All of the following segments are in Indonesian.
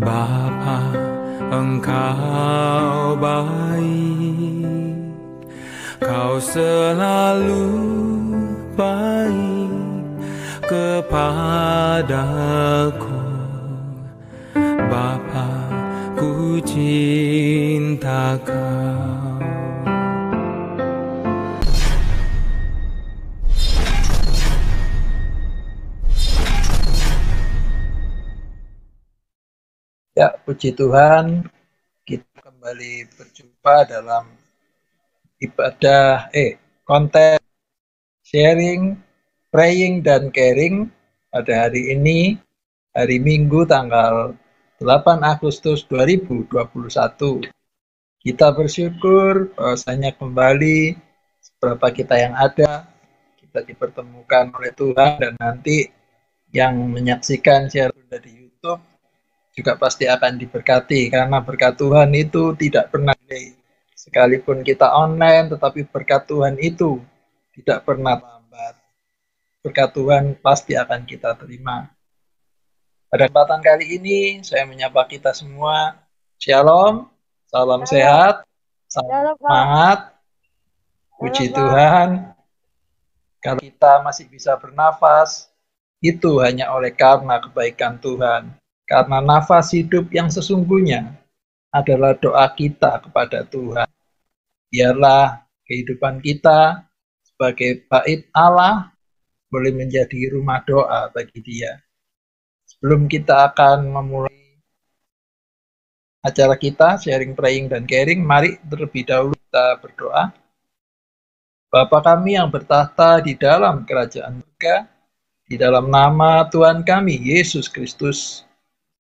Bapa, Engkau baik, Kau selalu baik kepadaku. Bapa, ku cinta Kau. Ya, puji Tuhan, kita kembali berjumpa dalam ibadah konten sharing, praying dan caring pada hari ini, hari Minggu tanggal 8 Agustus 2021. Kita bersyukur bahwasanya kembali seberapa kita yang ada, kita dipertemukan oleh Tuhan, dan nanti yang menyaksikan share dari YouTube juga pasti akan diberkati, karena berkat Tuhan itu tidak pernah delay. Sekalipun kita online, tetapi berkat Tuhan itu tidak pernah lambat. Berkat Tuhan pasti akan kita terima. Pada kesempatan kali ini, saya menyapa kita semua. Shalom, salam sehat, salam semangat. Puji Tuhan, kalau kita masih bisa bernafas, itu hanya oleh karena kebaikan Tuhan. Karena nafas hidup yang sesungguhnya adalah doa kita kepada Tuhan. Biarlah kehidupan kita sebagai bait Allah boleh menjadi rumah doa bagi Dia. Sebelum kita akan memulai acara kita, sharing, praying, dan caring, mari terlebih dahulu kita berdoa. Bapa kami yang bertahta di dalam kerajaan surga, di dalam nama Tuhan kami, Yesus Kristus,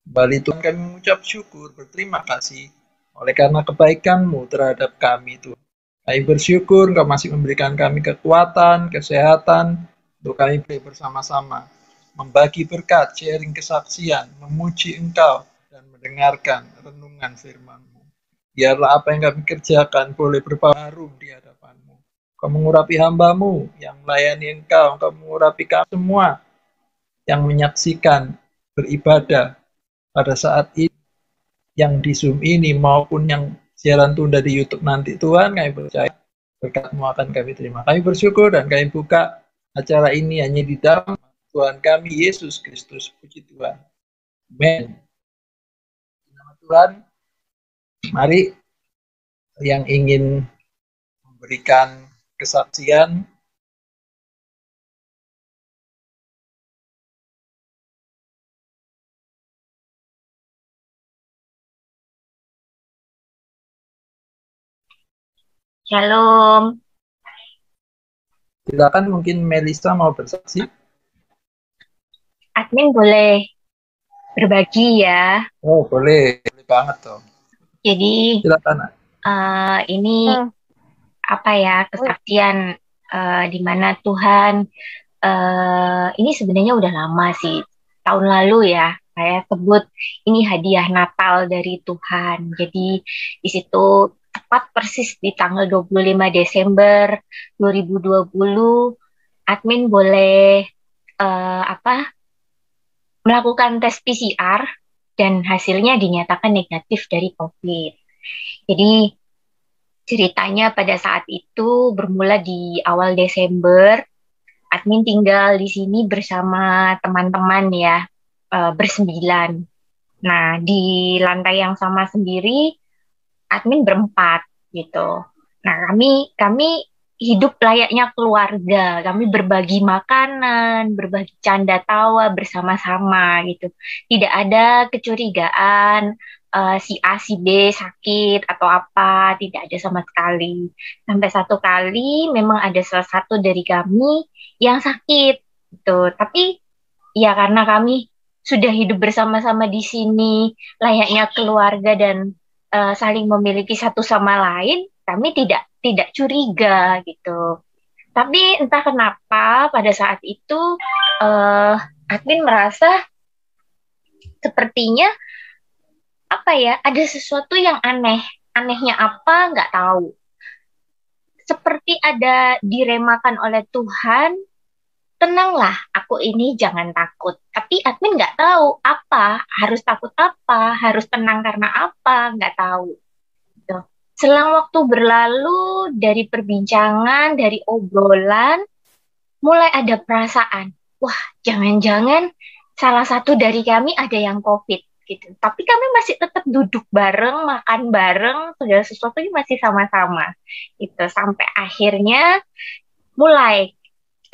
kembali Tuhan kami mengucap syukur, berterima kasih oleh karena kebaikan-Mu terhadap kami, Tuhan. Kami bersyukur Engkau masih memberikan kami kekuatan, kesehatan, untuk kami boleh bersama-sama membagi berkat, sharing kesaksian, memuji Engkau, dan mendengarkan renungan firman-Mu. Biarlah apa yang kami kerjakan boleh berpengaruh di hadapan-Mu. Engkau mengurapi hamba-Mu yang melayani Engkau, Engkau mengurapi kami semua yang menyaksikan beribadah pada saat ini, yang di Zoom ini maupun yang siaran tunda di YouTube nanti. Tuhan, kami percaya berkat-Mu akan kami terima. Kami bersyukur dan kami buka acara ini hanya di dalam Tuhan kami Yesus Kristus. Puji Tuhan. Amin. Nama Tuhan, mari yang ingin memberikan kesaksian, Shalom. silakan. Mungkin Melisa mau bersaksi. Admin boleh berbagi ya. Oh, boleh. Boleh banget toh. Jadi Silakan. ini apa ya, kesaksian di mana Tuhan ini sebenarnya udah lama sih, tahun lalu ya. Saya sebut ini hadiah Natal dari Tuhan. Jadi di situ tepat persis di tanggal 25 Desember 2020, admin boleh melakukan tes PCR dan hasilnya dinyatakan negatif dari COVID. Jadi ceritanya pada saat itu bermula di awal Desember, admin tinggal di sini bersama teman-teman ya, bersembilan. Nah, di lantai yang sama sendiri, admin berempat gitu. Nah, kami hidup layaknya keluarga. Kami berbagi makanan, berbagi canda tawa bersama-sama gitu. Tidak ada kecurigaan si A si B sakit atau apa, tidak ada sama sekali. Sampai satu kali memang ada salah satu dari kami yang sakit gitu. Tapi ya karena kami sudah hidup bersama-sama di sini layaknya keluarga dan saling memiliki satu sama lain, kami tidak curiga gitu. Tapi entah kenapa pada saat itu admin merasa sepertinya apa ya, ada sesuatu yang aneh. Anehnya apa nggak tahu. Seperti ada diremakan oleh Tuhan tenanglah, aku ini jangan takut. Tapi admin nggak tahu apa, harus takut apa, harus tenang karena apa, nggak tahu. Gitu. Selang waktu berlalu dari perbincangan, dari obrolan, mulai ada perasaan, wah jangan-jangan salah satu dari kami ada yang COVID gitu. Tapi kami masih tetap duduk bareng, makan bareng, segala sesuatunya masih sama-sama. Itu sampai akhirnya mulai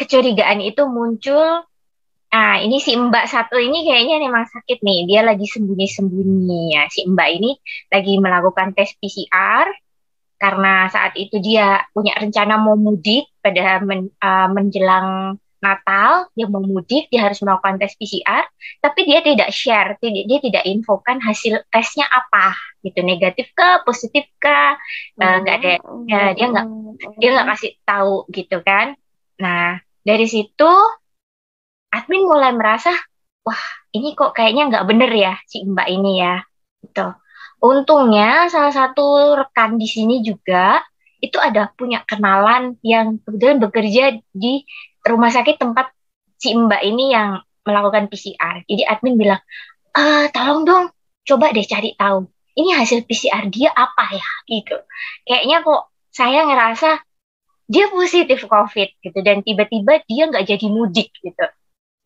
kecurigaan itu muncul. Ah, ini si Mbak satu ini kayaknya memang sakit nih. Dia lagi sembunyi-sembunyi ya. Si Mbak ini lagi melakukan tes PCR karena saat itu dia punya rencana mau mudik pada menjelang Natal, dia mau mudik, dia harus melakukan tes PCR, tapi dia tidak share, dia tidak infokan hasil tesnya apa, gitu, negatif kah, positif kah, nggak ada, ya, dia nggak kasih tahu gitu kan. Nah, dari situ admin mulai merasa, wah ini kok kayaknya nggak bener ya si Mbak ini ya, gitu. Untungnya salah satu rekan di sini juga itu ada punya kenalan yang kebetulan bekerja di rumah sakit tempat si Mbak ini yang melakukan PCR. Jadi admin bilang, tolong dong, coba deh cari tahu. Ini hasil PCR dia apa ya, gitu. Kayaknya kok saya ngerasa dia positif COVID gitu dan tiba-tiba dia nggak jadi mudik gitu.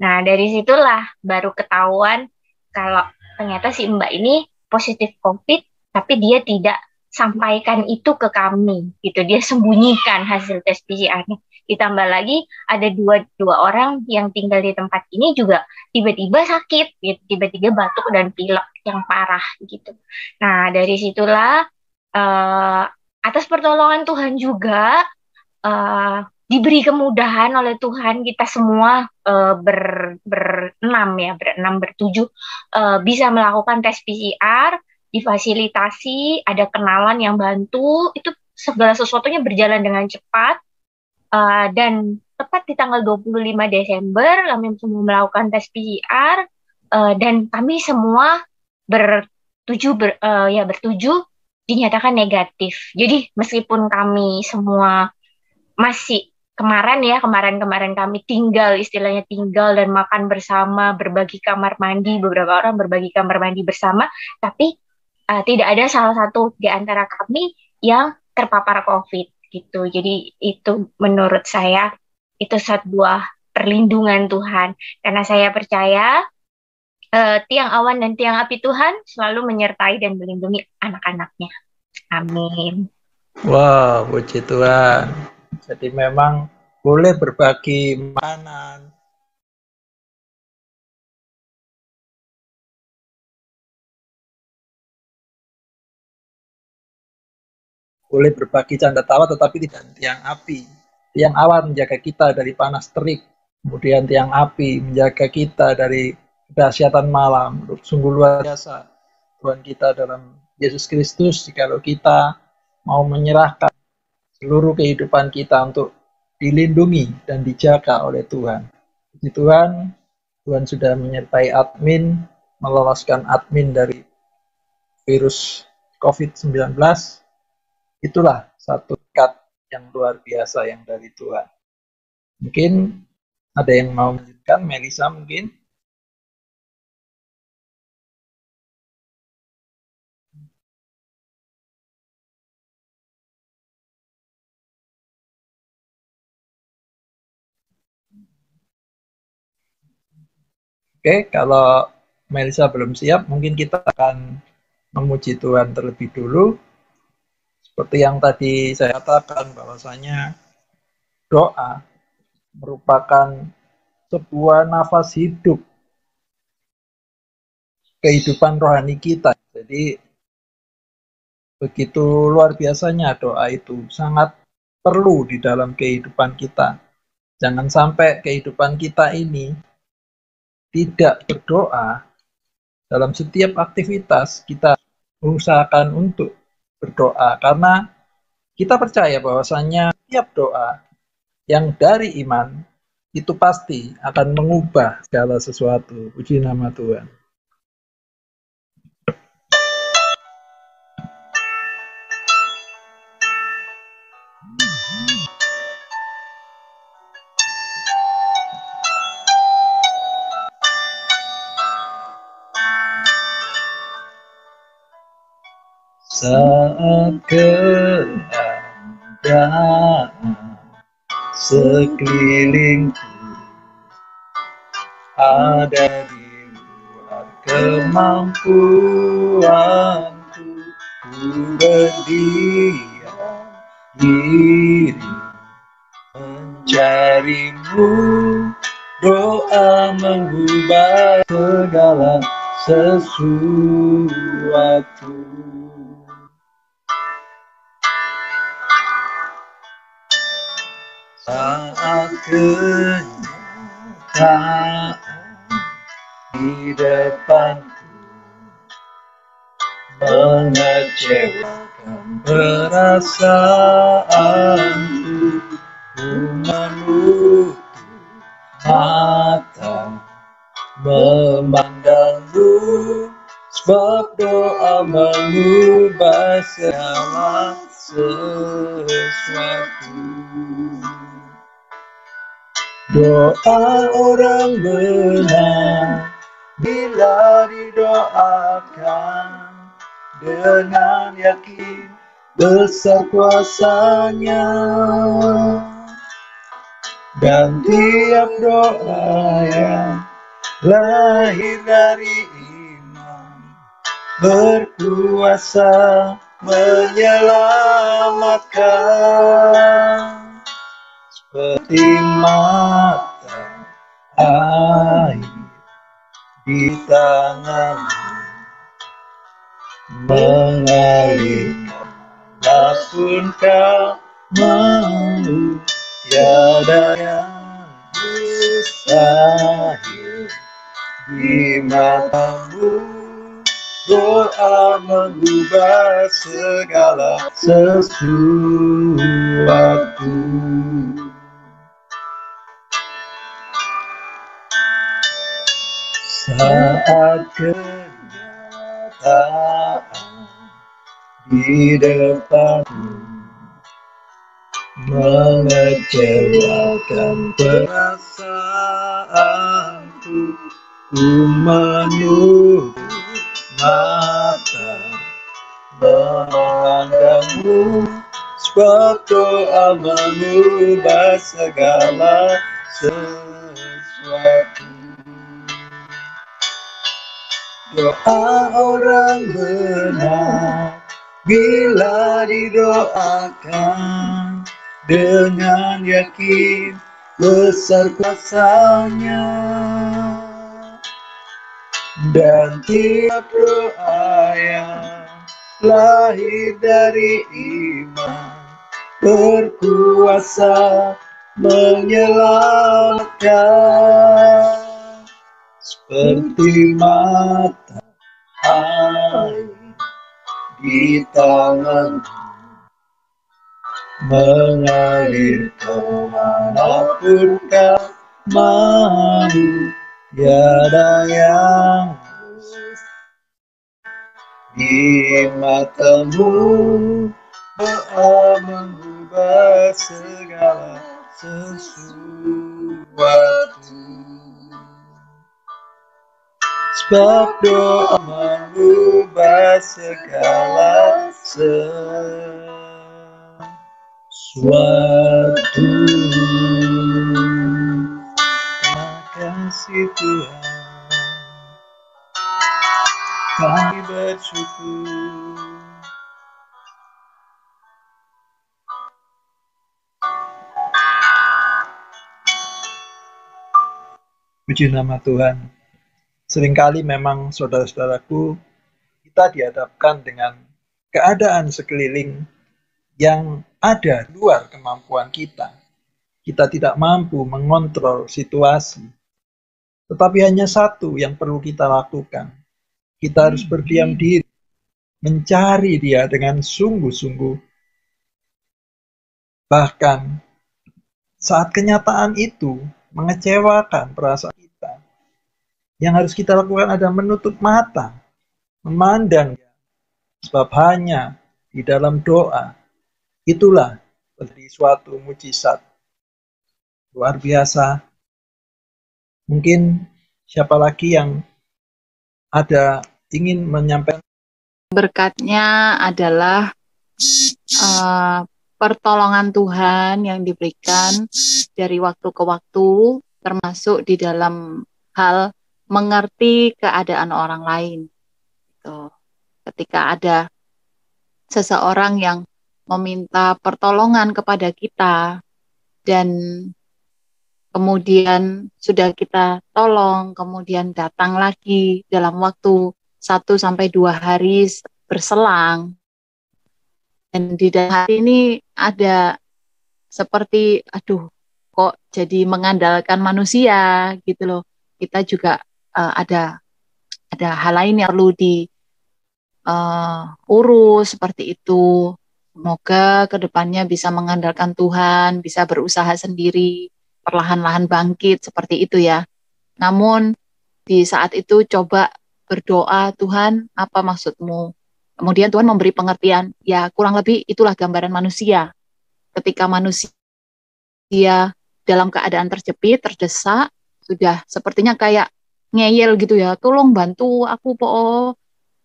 Nah, dari situlah baru ketahuan kalau ternyata si Mbak ini positif COVID, tapi dia tidak sampaikan itu ke kami, gitu. Dia sembunyikan hasil tes PCR-nya. Ditambah lagi ada dua orang yang tinggal di tempat ini juga tiba-tiba sakit, gitu. Tiba-tiba batuk dan pilek yang parah, gitu. Nah, dari situlah atas pertolongan Tuhan juga eh, diberi kemudahan oleh Tuhan kita semua berenam ya, berenam bertujuh bisa melakukan tes PCR, difasilitasi, ada kenalan yang bantu, itu segala sesuatunya berjalan dengan cepat dan tepat di tanggal 25 Desember kami semua melakukan tes PCR dan kami semua bertujuh dinyatakan negatif. Jadi meskipun kami semua masih kemarin kami tinggal, istilahnya tinggal dan makan bersama, berbagi kamar mandi, beberapa orang berbagi kamar mandi bersama, tapi tidak ada salah satu di antara kami yang terpapar COVID gitu. Jadi itu menurut saya itu sebuah perlindungan Tuhan, karena saya percaya tiang awan dan tiang api Tuhan selalu menyertai dan melindungi anak-anaknya. Amin. Wow, puji Tuhan. Jadi memang boleh berbagi makanan, boleh berbagi canda tawa, tetapi tidak tiang api. Tiang awan menjaga kita dari panas terik, kemudian tiang api menjaga kita dari kedahsyatan malam. Sungguh luar biasa Tuhan kita dalam Yesus Kristus, jikalau kita mau menyerahkan seluruh kehidupan kita untuk dilindungi dan dijaga oleh Tuhan. Puji Tuhan, Tuhan sudah menyertai admin, meloloskan admin dari virus COVID-19. Itulah satu berkat yang luar biasa yang dari Tuhan. Mungkin ada yang mau melanjutkan, Melisa mungkin? Oke, kalau Melisa belum siap, mungkin kita akan memuji Tuhan terlebih dulu. Seperti yang tadi saya katakan, bahwasanya doa merupakan sebuah nafas hidup kehidupan rohani kita. Jadi begitu luar biasanya doa itu, sangat perlu di dalam kehidupan kita. Jangan sampai kehidupan kita ini tidak berdoa. Dalam setiap aktivitas kita usahakan untuk berdoa, karena kita percaya bahwasanya setiap doa yang dari iman itu pasti akan mengubah segala sesuatu. Puji nama Tuhan. saat keadaan sekelilingku ada di luar kemampuanku, ku berdiam diri mencarimu. Doa mengubah segala sesuatu. Saat kenyataan di depanku mengecewakan perasaanku, ku menutup mata memandangmu, sebab doa mengubah segala sesuatu. Doa orang benar bila didoakan dengan yakin besar kuasanya. Dan tiap doa yang lahir dari iman berkuasa menyelamatkan. Seperti mata air di tanganmu mengalirkan manapun kau mau. Tiada yang mustahil di matamu. Doa mengubah segala sesuatu. Saat kenyataan di depanmu mengecewakan perasaanku, ku menutup mata memandangmu, sebab doa mengubah segala sesuatu. Doa orang benar bila didoakan dengan yakin besar kuasanya. Dan tiap doa yang lahir dari iman berkuasa menyelamatkan. Seperti mata air di tanganmu mengalir kemanapun kau mau. Tiada yang di matamu. Doa mengubah segala sesuatu. Sebab doa mengubah segala sesuatu. Terima kasih Tuhan, kami bersyukur. Puji nama Tuhan. Seringkali memang saudara-saudaraku, kita dihadapkan dengan keadaan sekeliling yang ada luar kemampuan kita. Kita tidak mampu mengontrol situasi. Tetapi hanya satu yang perlu kita lakukan. Kita harus berdiam diri, mencari Dia dengan sungguh-sungguh. Bahkan saat kenyataan itu mengecewakan perasaan kita, yang harus kita lakukan adalah menutup mata, memandang, sebab hanya di dalam doa itulah menjadi suatu mujizat luar biasa. Mungkin siapa lagi yang ada ingin menyampaikan Berkatnya adalah pertolongan Tuhan yang diberikan dari waktu ke waktu, termasuk di dalam hal mengerti keadaan orang lain. Gitu. Ketika ada seseorang yang meminta pertolongan kepada kita dan kemudian sudah kita tolong, kemudian datang lagi dalam waktu 1-2 hari berselang. Dan di dalam hati ini ada seperti, aduh, kok jadi mengandalkan manusia gitu loh. Kita juga ada hal lain yang perlu diurus seperti itu. Semoga kedepannya bisa mengandalkan Tuhan, bisa berusaha sendiri, perlahan-lahan bangkit seperti itu ya. Namun di saat itu coba berdoa, Tuhan apa maksudmu? Kemudian Tuhan memberi pengertian, ya kurang lebih itulah gambaran manusia. Ketika manusia dalam keadaan terjepit, terdesak, sudah sepertinya kayak ngeyel gitu ya, tolong bantu aku po,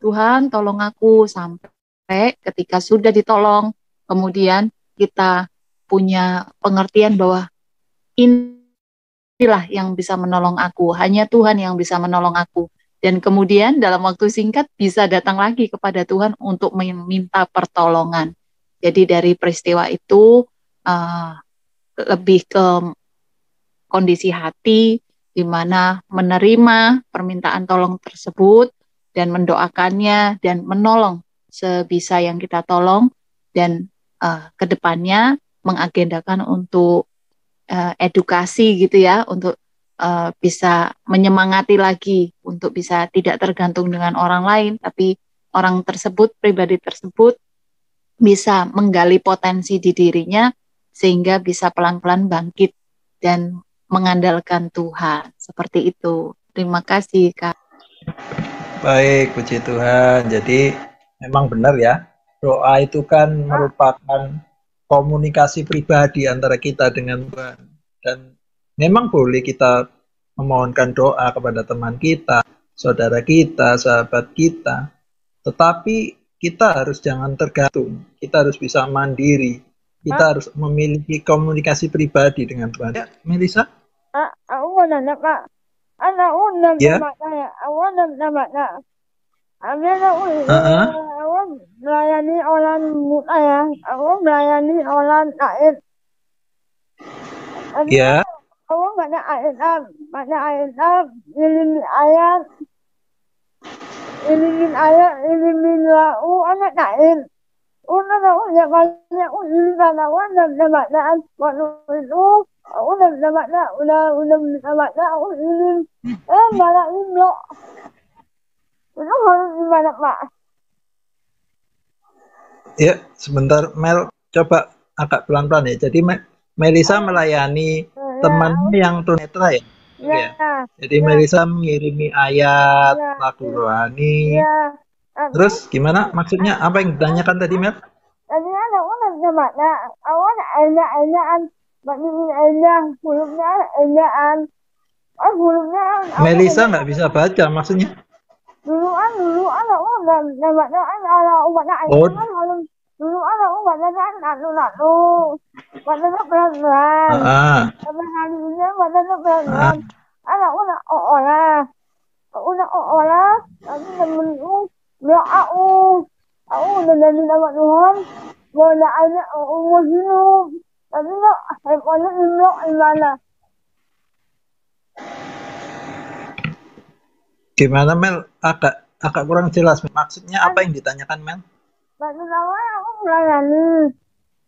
Tuhan tolong aku, sampai ketika sudah ditolong, kemudian kita punya pengertian bahwa inilah yang bisa menolong aku, hanya Tuhan yang bisa menolong aku. Dan kemudian dalam waktu singkat bisa datang lagi kepada Tuhan untuk meminta pertolongan. Jadi dari peristiwa itu lebih ke kondisi hati di mana menerima permintaan tolong tersebut dan mendoakannya dan menolong sebisa yang kita tolong, dan kedepannya mengagendakan untuk edukasi gitu ya, untuk bisa menyemangati lagi untuk bisa tidak tergantung dengan orang lain, tapi orang tersebut, pribadi tersebut bisa menggali potensi di dirinya sehingga bisa pelan-pelan bangkit dan mengandalkan Tuhan. Seperti itu. Terima kasih, Kak. Baik, puji Tuhan. Jadi memang benar ya, doa itu kan merupakan komunikasi pribadi antara kita dengan Tuhan. Dan memang boleh kita memohonkan doa kepada teman kita, saudara kita, sahabat kita. Tetapi kita harus jangan tergantung. Kita harus bisa mandiri. Kita harus memiliki komunikasi pribadi dengan Tuhan. Ya, Melisa? Aku mau nanya, Kak. Anak undang Ya. nama awal nama. Ambil aku melayani orang muda ya. Aku melayani orang lain. Ya. Aku banyak ayat, ilimin ayat, ilimin lau anak lain. Udah aku ya banyak ilimin aku nama waktu itu. Aku udah nama aku ilimin. Malah ini itu harus gimana, Pak? Ya, sebentar Mel, coba agak pelan-pelan ya. Jadi Melisa melayani temannya yang tunanetra ya? Ya. Jadi Melisa mengirimi ayat, lagu rohani. Terus gimana? Maksudnya apa yang ditanyakan tadi, Mel? Tadi aku nama awal enyaan, hurufnya enyaan. Hurufnya Melisa nggak bisa baca maksudnya. Dulu aku nama ala umatnya harus dulu aku umatnya lalu umatnya pelan-pelan. Tapi hari ini umatnya pelan-pelan. Aku udah tapi temenku bilang aku udah jadi nama Tuhan, mau nanya umur hidup, tapi nggak handphone gimana? Gimana Mel? Agak kurang jelas. Maksudnya apa yang ditanyakan Mel? Maksud awal aku melayani.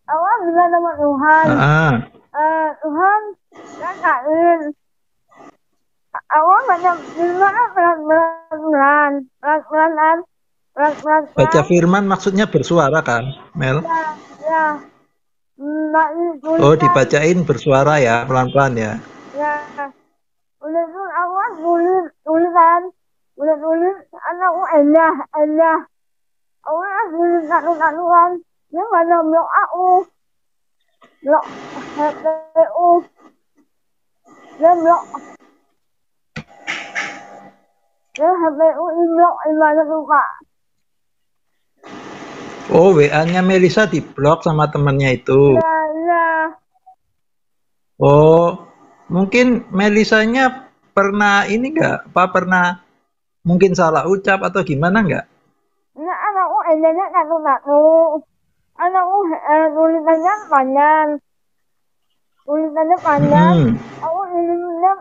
Awal bilang nama Tuhan. Tuhan katain. Awal banyak gimana pelan-pelan. Baca firman maksudnya bersuara kan, Mel? Ya. Oh, dibacain bersuara ya, pelan-pelan ya. Ya. Udah itu awal tulisan. Udah tulis anakku endah. Awal tulis nanuan. Dia mana blok aku. Blok HPU. Dia blok. Dia HPU blok gimana tuh, Pak? Oh, WA-nya Melisa diblok sama temennya itu. Iya. Oh, mungkin Melisanya pernah ini nggak? Apa pernah mungkin salah ucap atau gimana nggak? Nah, anakku endanya ngaku-ngaku. Anakku tulisannya panjang. Tulisannya panjang. Hmm. Aku tulisannya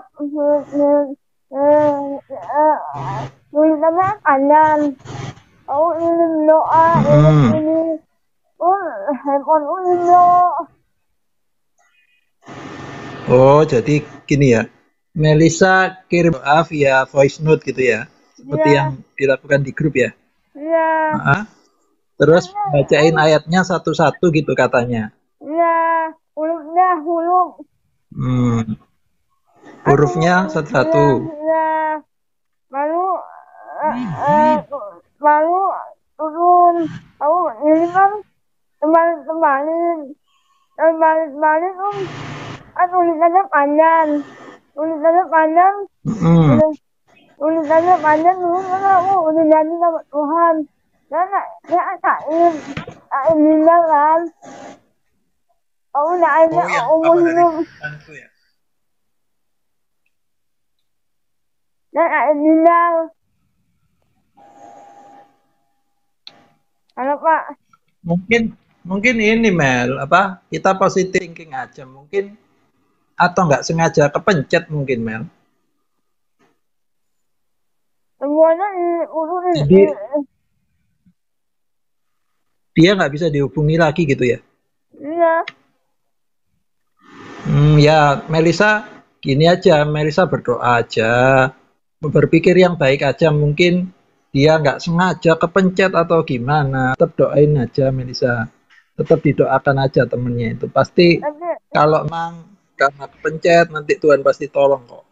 tulisannya panjang. Aku ini doa ini. Handphone ini Oh, jadi gini ya. Melisa kirim doa via voice note gitu ya. Seperti Iya. yang dilakukan di grup ya. Iya. Ah, terus bacain ayatnya satu-satu gitu katanya. Iya. Huruf. Hmm. Hurufnya satu-satu. Iya. Baru baru turun. Aku ini kan terbalik tulisannya panjang. Tulisannya panjang dulu kan aku udah janji sama Tuhan. Dan ya kain bilang kan. Aku udah ada umur hidup. Ya? Dan kain bilang. Halo Pak. Mungkin ini Mel, apa? Kita positive thinking aja mungkin atau nggak sengaja kepencet mungkin Mel. Semuanya Jadi dia nggak bisa dihubungi lagi gitu ya? Iya. Ya Melisa gini aja, Melisa berdoa aja, berpikir yang baik aja, mungkin dia nggak sengaja kepencet atau gimana, tetap doain aja Melisa, tetap didoakan aja temennya itu, pasti kalau memang karena kepencet nanti Tuhan pasti tolong kok.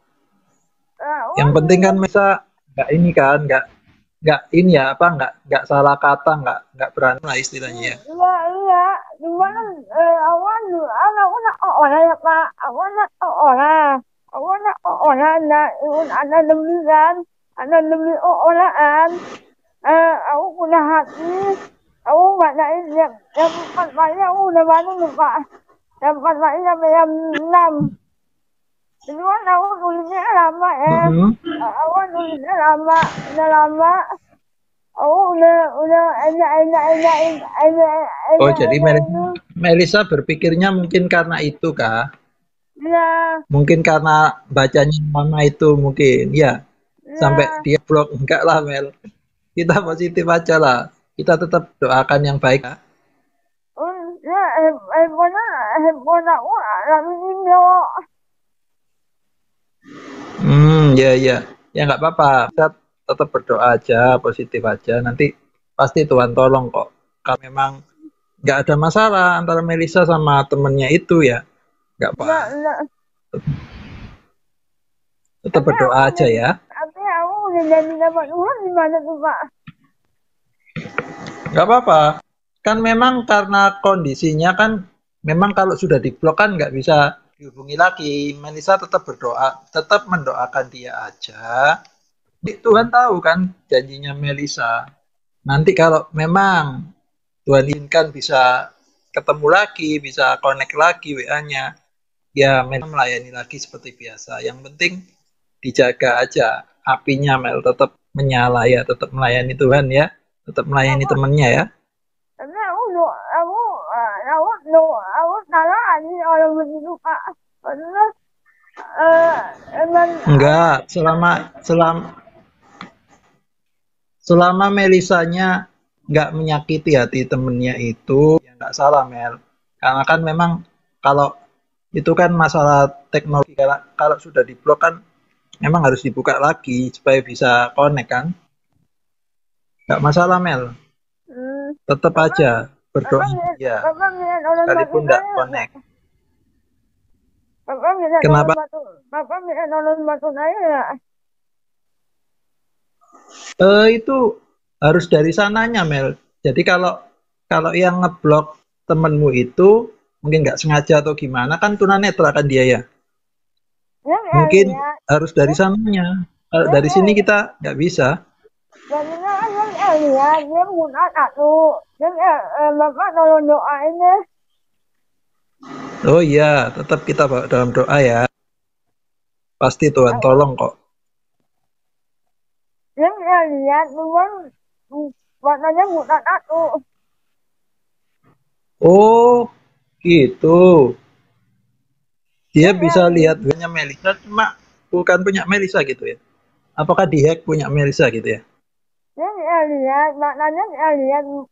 Yang penting kan Melisa nggak ini kan, nggak ini ya apa nggak salah kata, nggak berantem lah istilahnya ya. Iya. Cuma kan aku nak orang ya Pak. Aku nak orang ada demikian, ada demi orang. Aku punya hati. Aku bacain yang 4 kali aku udah bangun nih Pak. Yang 4 kali sampai jam 6. Cuma aku tulisnya lama ya. Aku tulisnya udah lama. Oh, Oh, jadi Melisa berpikirnya mungkin karena itu kah? Iya. Mungkin karena bacanya lama itu mungkin, ya. Sampai dia blok, enggak lah Mel. Kita positif aja lah. Kita tetap doakan yang baik. Ya, handphone aku lagi ini loh. Ya. Ya nggak apa-apa. Kita tetap berdoa aja, positif aja. Nanti pasti Tuhan tolong kok. Kalau memang nggak ada masalah antara Melisa sama temennya itu ya, nggak apa. Tetap berdoa aja ya. Tapi aku udah janji sama Tuhan gimana tuh Pak? Nggak apa-apa. Kan memang karena kondisinya kan, memang kalau sudah diblok kan nggak bisa dihubungi lagi. Melisa tetap berdoa, tetap mendoakan dia aja. Tuhan tahu kan janjinya Melisa. Nanti kalau memang Tuhan inginkan bisa ketemu lagi, bisa connect lagi WA-nya, ya memang melayani lagi seperti biasa. Yang penting dijaga aja apinya Mel, tetap menyala ya, tetap melayani Tuhan ya, tetap melayani temannya ya. Tapi aku salah aja orang begitu Pak. Enggak, selama Melisanya nggak menyakiti hati temennya itu, ya nggak salah Mel. Karena kan memang kalau itu kan masalah teknologi, kalau sudah diblok kan memang harus dibuka lagi supaya bisa connect kan. Nggak masalah Mel. Tetap aja berdoa ya, sekalipun nggak connect. Kenapa? Bapak bisa nolong batu saya ya? Itu harus dari sananya Mel. Jadi kalau yang ngeblok temenmu itu mungkin nggak sengaja atau gimana, kan tunanetra kan dia ya. Mungkin harus dari sananya. Kalau dari sini kita nggak bisa. lihat dia menggunakan aku. Dan Bapak tolong doain ya. Oh iya, tetap kita bawa dalam doa ya. Pasti Tuhan tolong kok. Dia lihat Tuhan maknanya menggunakan aku. Oh, gitu. Dia bisa lihat punya Melisa, cuma bukan punya Melisa gitu ya. Apakah dihack punya Melisa gitu ya? Dia lihat maknanya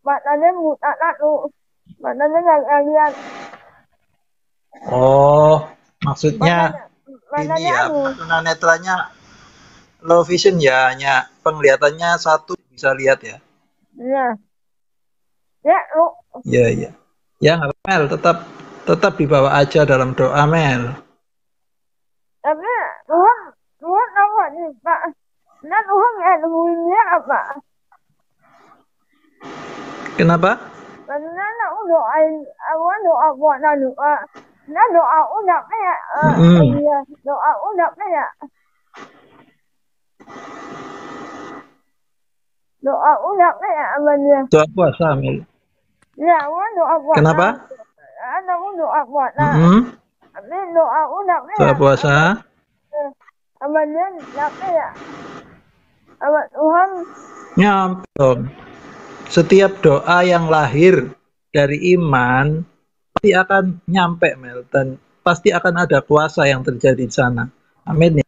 maknanya menggunakan aku. Maknanya lihat. Oh, maksudnya ini Maknanya ya, aku. tunanetranya low vision ya, hanya penglihatannya satu bisa lihat ya. Iya. Ya, lu. Iya, iya. Ya nggak apa-apa, Mel, tetap dibawa aja dalam doa, Mel. Tapi Tuhan apa nih Pak? Nah Tuhan nggak nemuin dia apa? Kenapa? Karena aku doain, aku doa buat doa. Nah doa udah kayak iya doa udah kayak doa udah kayak apa dia? Doa puasa, Mel. Ya aku doa buat. Kenapa? Aku doa buat Tapi doa udah kayak. Doa puasa. Apa dia nggak kayak? Apa Tuhan? Nyampe dong. Setiap doa yang lahir dari iman pasti akan nyampe, Mel, dan pasti akan ada kuasa yang terjadi di sana. Amin ya.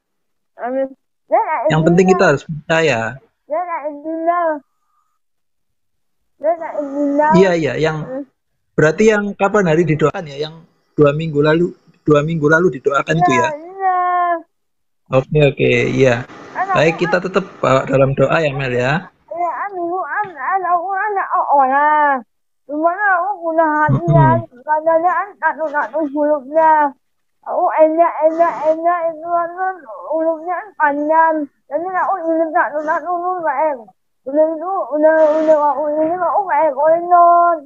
Amin. Yang penting kita harus percaya. Iya, iya. Yang berarti yang kapan hari didoakan ya? Yang 2 minggu lalu didoakan itu ya? Oke, oke, iya. Baik, kita tetap bawa dalam doa ya, Mel ya. Gimana aku guna hatinya, katanya tak hurufnya. Aku enak itu kan hurufnya panjang. Jadi aku ini tak baik. Udah itu udah aku ini aku baik koinon.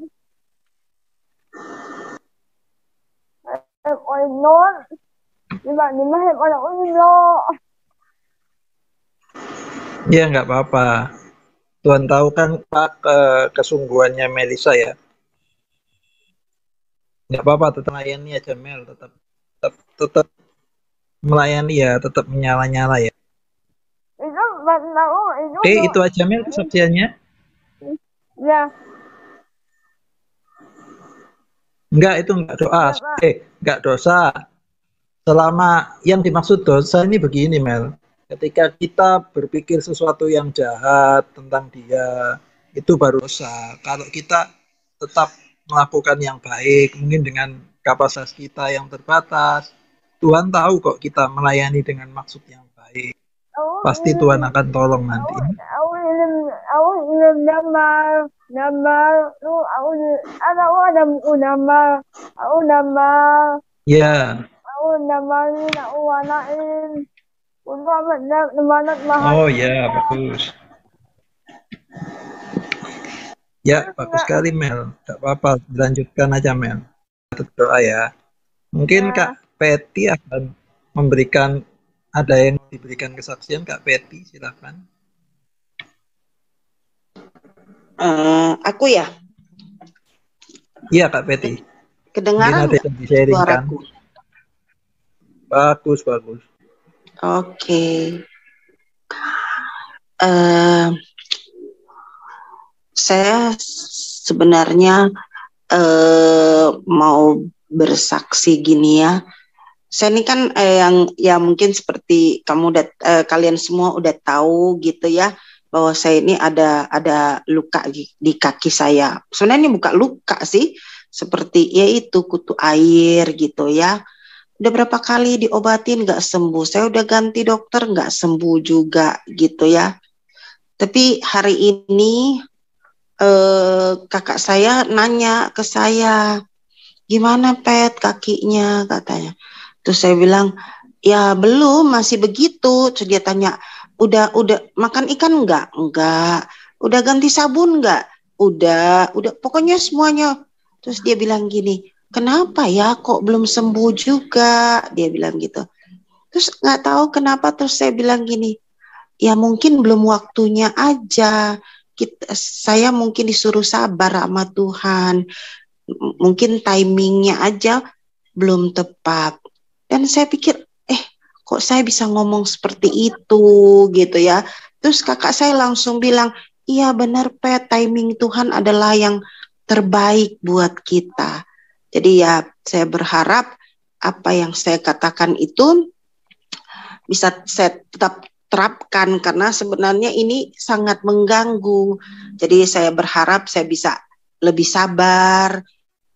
Koinon. Tiba-tiba hebat aku ini loh. Ya, nggak apa-apa. Tuhan tahu kan Pak kesungguhannya Melisa ya. Nggak apa-apa, tetap melayani aja, Mel. Tetap melayani ya, tetap menyala-nyala ya. Itu tahu itu. Oke, itu aja, Mel, kesaksiannya. Ya. Enggak, itu enggak doa. Enggak dosa. Selama yang dimaksud dosa ini begini, Mel. Ketika kita berpikir sesuatu yang jahat tentang dia, itu baru dosa. Kalau kita tetap melakukan yang baik, mungkin dengan kapasitas kita yang terbatas, Tuhan tahu kok kita melayani dengan maksud yang baik. Pasti Tuhan akan tolong nanti. Aku ingin gambar, lu aku gambar. Ya. Aku gambarin, aku warnain. Untuk banyak. Oh ya, bagus. Ya, bagus sekali, Mel. Gak apa-apa, dilanjutkan aja, Mel. Doa ya. Mungkin Kak Peti akan memberikan, ada yang diberikan kesaksian, Kak Peti, silakan. Aku ya? Iya, Kak Peti. Kedengaran nggak suaraku? Bagus. Oke. Saya sebenarnya mau bersaksi gini ya. Saya ini kan yang ya mungkin seperti kalian semua udah tahu gitu ya, bahwa saya ini ada luka di kaki saya. Sebenarnya ini bukan luka sih, seperti yaitu kutu air gitu ya. Udah berapa kali diobatin nggak sembuh. Saya udah ganti dokter nggak sembuh juga gitu ya. Tapi hari ini kakak saya nanya ke saya, gimana Pet kakinya katanya. Terus saya bilang, ya belum, masih begitu. Terus dia tanya, udah makan ikan enggak? Enggak. Udah ganti sabun enggak? Udah, pokoknya semuanya. Terus dia bilang gini, kenapa ya kok belum sembuh juga? Dia bilang gitu. Terus nggak tahu kenapa, terus saya bilang gini, ya mungkin belum waktunya aja. saya mungkin disuruh sabar sama Tuhan. Mungkin timingnya aja belum tepat. Dan saya pikir, kok saya bisa ngomong seperti itu gitu ya. Terus kakak saya langsung bilang, iya benar Pet, timing Tuhan adalah yang terbaik buat kita. Jadi ya saya berharap apa yang saya katakan itu bisa saya tetap terapkan, karena sebenarnya ini sangat mengganggu. Jadi saya berharap saya bisa lebih sabar,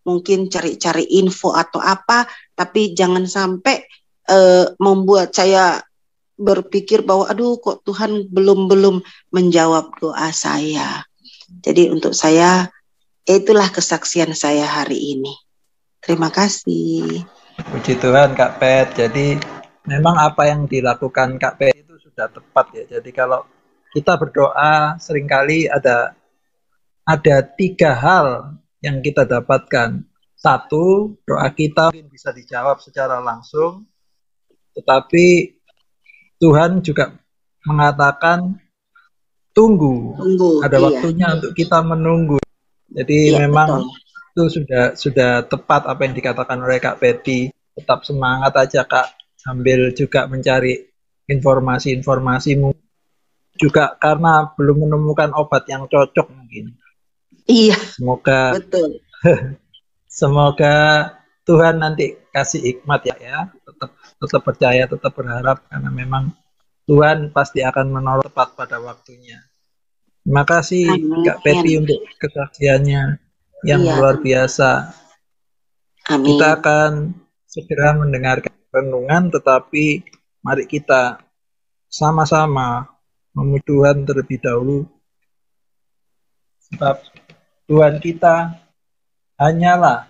mungkin cari-cari info atau apa, tapi jangan sampai membuat saya berpikir bahwa aduh kok Tuhan belum menjawab doa saya. Jadi untuk saya itulah kesaksian saya hari ini. Terima kasih. Puji Tuhan Kak Pet. Jadi memang apa yang dilakukan Kak Pet itu sudah tepat ya. Jadi kalau kita berdoa seringkali ada 3 hal yang kita dapatkan. Satu, doa kita mungkin bisa dijawab secara langsung, tetapi Tuhan juga mengatakan tunggu. Ada waktunya untuk kita menunggu. Jadi memang betul. Itu sudah tepat apa yang dikatakan oleh Kak Betty. Tetap semangat aja Kak, sambil juga mencari informasi-informasi, juga karena belum menemukan obat yang cocok mungkin. Iya. Semoga betul. Semoga Tuhan nanti kasih hikmat ya. Tetap percaya, tetap berharap, karena memang Tuhan pasti akan menolong tepat pada waktunya. Terima kasih Kak Betty untuk kesaksiannya yang luar biasa. Amin. Kita akan segera mendengarkan renungan, tetapi mari kita sama-sama memuji Tuhan terlebih dahulu. Sebab Tuhan kita hanyalah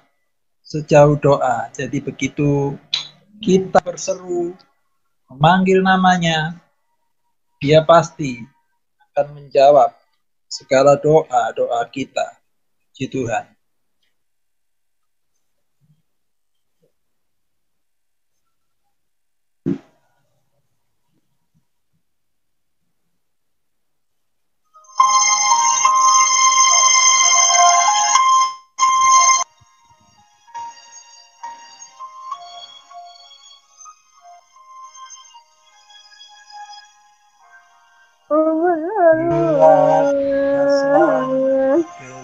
sejauh doa. Jadi begitu kita berseru, memanggil namanya, Dia pasti akan menjawab segala doa-doa kita. Puji Tuhan.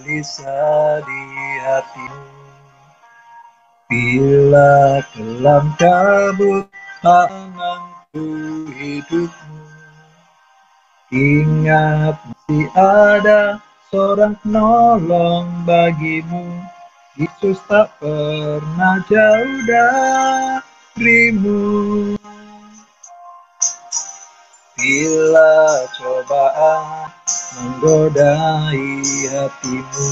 Gelisah di hatimu, bila kelam kabut tak menentu hidupmu, ingat masih ada seorang penolong bagimu. Yesus tak pernah jauh darimu. Bila cobaan menggodai hatimu,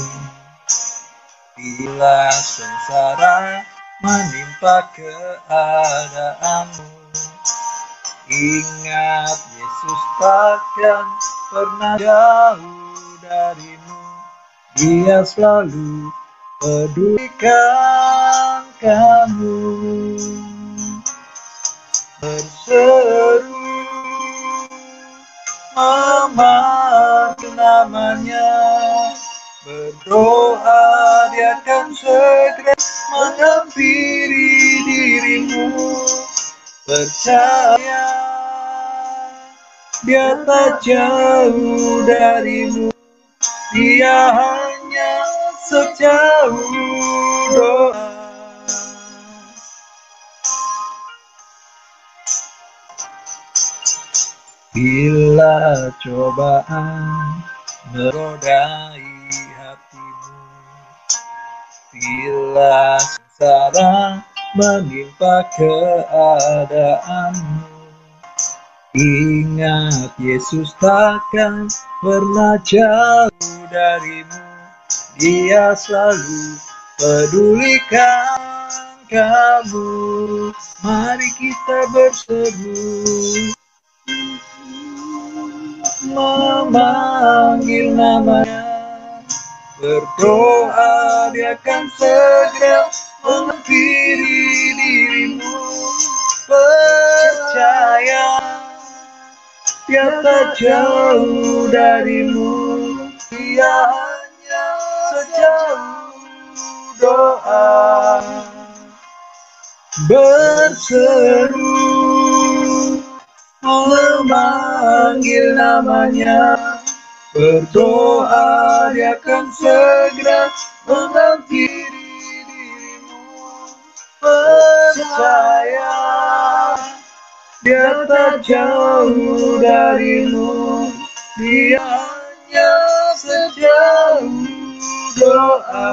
bila sengsara menimpa keadaanmu, ingat Yesus takkan pernah jauh darimu. Dia selalu pedulikan kamu. Berseru memanggil namanya, berdoa Dia akan segera menghampiri dirimu. Percaya Dia tak jauh darimu, Dia hanya sejauh doa. Bila cobaan merodai hatimu, bila sengsara menimpa keadaanmu, ingat Yesus takkan pernah jauh darimu. Dia selalu pedulikan kamu. Mari kita berseru, memanggil namanya, berdoa Dia akan segera menghampiri dirimu. Percaya Dia tak jauh darimu, Dia hanya sejauh doa berseru memanggil namanya, berdoa Dia akan segera menghampiri dirimu. Percaya Dia tak jauh darimu, Dia hanya sejauh doa.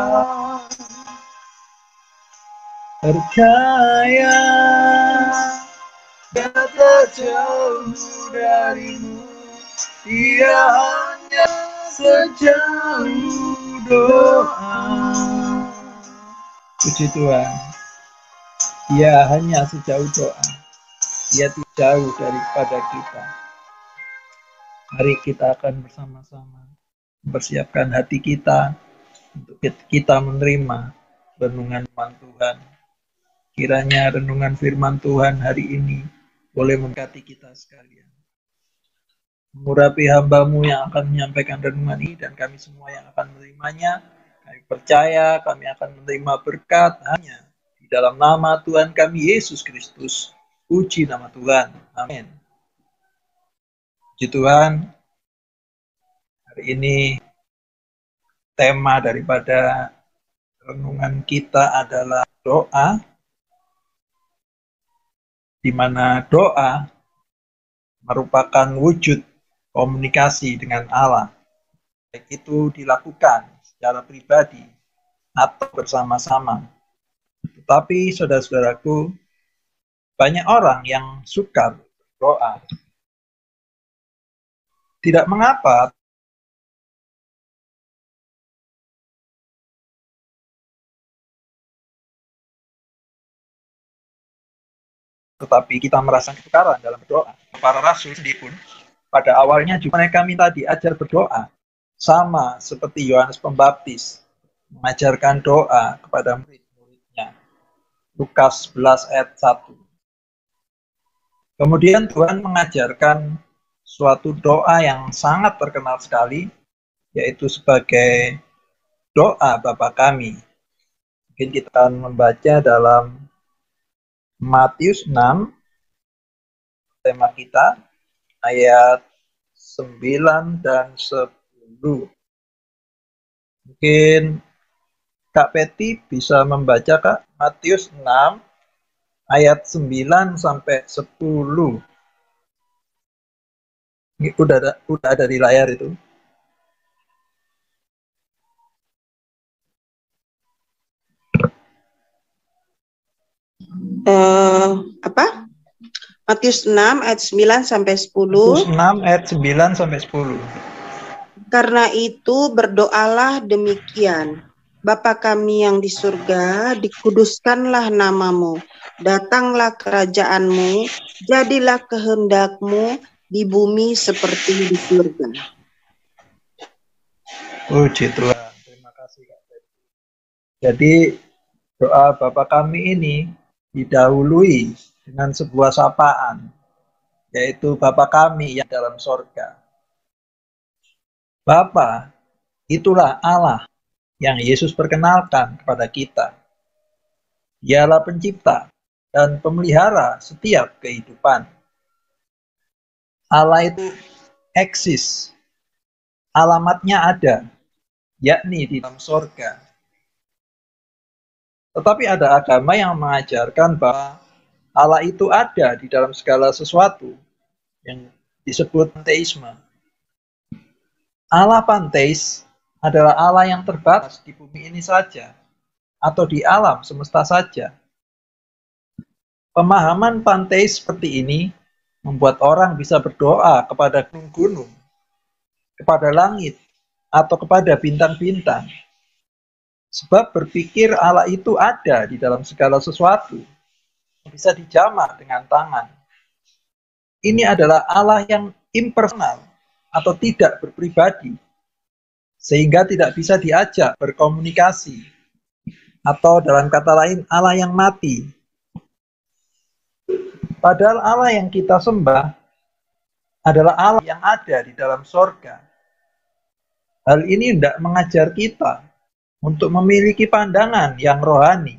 Percaya Dia tak jauh darimu, Dia hanya sejauh doa. Puji Tuhan, Dia hanya sejauh doa. Dia tidak jauh daripada kita. Mari kita akan bersama-sama mempersiapkan hati kita untuk kita menerima renungan firman Tuhan. Kiranya renungan firman Tuhan hari ini boleh memberkati kita sekalian. Mengurapi hamba-Mu yang akan menyampaikan renungan ini dan kami semua yang akan menerimanya. Kami percaya kami akan menerima berkat hanya di dalam nama Tuhan kami Yesus Kristus. Puji nama Tuhan. Amin. Puji Tuhan. Hari ini tema daripada renungan kita adalah doa, di mana doa merupakan wujud komunikasi dengan Allah. Baik itu dilakukan secara pribadi atau bersama-sama. Tetapi saudara-saudaraku, banyak orang yang suka berdoa. Tidak mengapa, tetapi kita merasakan kesukaran dalam berdoa. Para rasul sendiri pun pada awalnya juga mereka minta diajar berdoa. Sama seperti Yohanes Pembaptis mengajarkan doa kepada murid-muridnya. Lukas 11 ayat 1. Kemudian Tuhan mengajarkan suatu doa yang sangat terkenal sekali, yaitu sebagai doa Bapa Kami. Mungkin kita akan membaca dalam Matius 6, tema kita, ayat 9 dan 10. Mungkin Kak Peti bisa membaca, Kak, Matius 6, ayat 9 sampai 10. Ini udah ada di layar itu. Matius 6 ayat 9 sampai 10. Matius 6 ayat 9 sampai 10. Karena itu berdoalah demikian. Bapa kami yang di surga, dikuduskanlah namamu, datanglah kerajaanmu, jadilah kehendakmu di bumi seperti di surga. Puji Tuhan, terima kasih Kak. Jadi doa Bapa Kami ini didahului dengan sebuah sapaan, yaitu Bapa Kami yang dalam sorga. Bapa, itulah Allah yang Yesus perkenalkan kepada kita. Dialah pencipta dan pemelihara setiap kehidupan. Allah itu eksis. Alamatnya ada, yakni di dalam sorga. Tetapi ada agama yang mengajarkan bahwa Allah itu ada di dalam segala sesuatu, yang disebut panteisme. Allah panteis adalah Allah yang terbatas di bumi ini saja, atau di alam semesta saja. Pemahaman panteis seperti ini membuat orang bisa berdoa kepada gunung-gunung, kepada langit, atau kepada bintang-bintang. Sebab berpikir Allah itu ada di dalam segala sesuatu, bisa dijamak dengan tangan. Ini adalah Allah yang impersonal atau tidak berpribadi, sehingga tidak bisa diajak berkomunikasi, atau dalam kata lain Allah yang mati. Padahal Allah yang kita sembah adalah Allah yang ada di dalam sorga. Hal ini hendak mengajar kita untuk memiliki pandangan yang rohani.